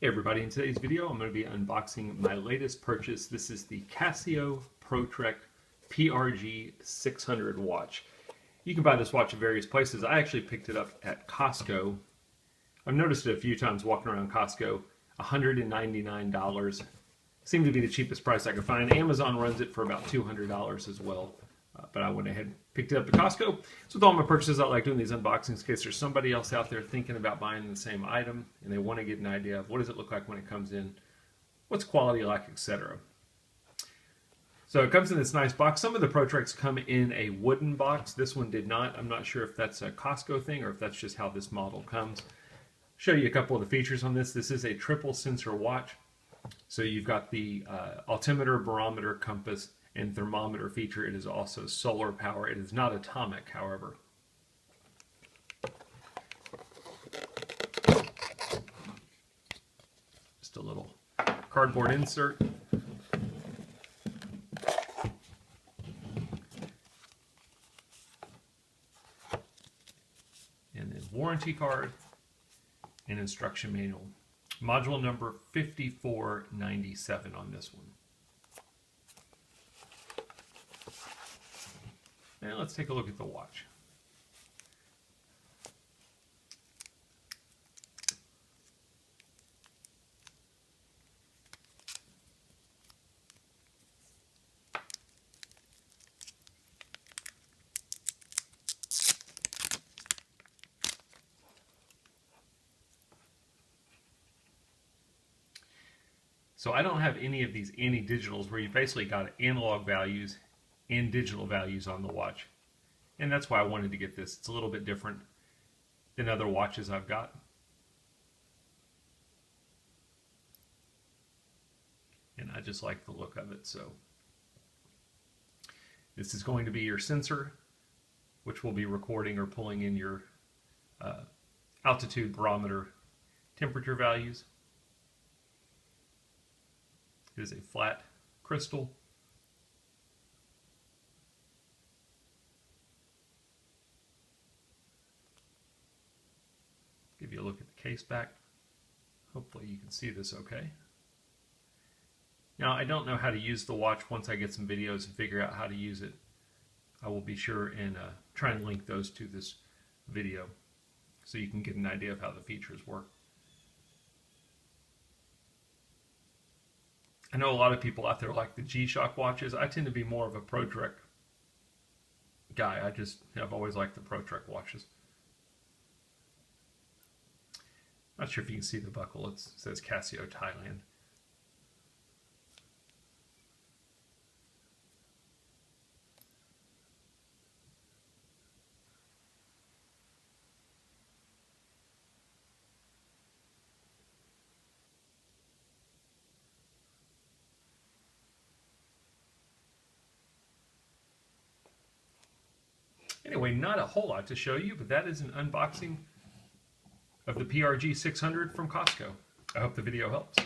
Hey everybody, in today's video I'm going to be unboxing my latest purchase. This is the Casio ProTrek PRG-600 watch. You can buy this watch at various places. I actually picked it up at Costco. I've noticed it a few times walking around Costco. $199 seemed to be the cheapest price I could find. Amazon runs it for about $200 as well. But I went ahead and picked it up at Costco. So with all my purchases, I like doing these unboxings in case there's somebody else out there thinking about buying the same item and they want to get an idea of what does it look like when it comes in, what's quality like, etc. So it comes in this nice box. Some of the ProTreks come in a wooden box. This one did not. I'm not sure if that's a Costco thing or if that's just how this model comes. Show you a couple of the features on this. This is a triple sensor watch. So you've got the altimeter, barometer, compass, and thermometer feature. It is also solar power. It is not atomic, however. Just a little cardboard insert. And then warranty card and instruction manual. Module number 5497 on this one. Now let's take a look at the watch. So I don't have any of these digitals where you basically got analog values and digital values on the watch. And that's why I wanted to get this. It's a little bit different than other watches I've got. And I just like the look of it. So this is going to be your sensor, which will be recording or pulling in your altitude, barometer, temperature values. It is a flat crystal. Give you a look at the case back. Hopefully you can see this okay. Now I don't know how to use the watch. Once I get some videos and figure out how to use it, I will be sure and try and link those to this video so you can get an idea of how the features work. I know a lot of people out there like the G-Shock watches. I tend to be more of a ProTrek guy. I've always liked the ProTrek watches. Not sure if you can see the buckle. It says Casio Thailand. Anyway, not a whole lot to show you, but that is an unboxing of the PRG-600 from Costco. I hope the video helps.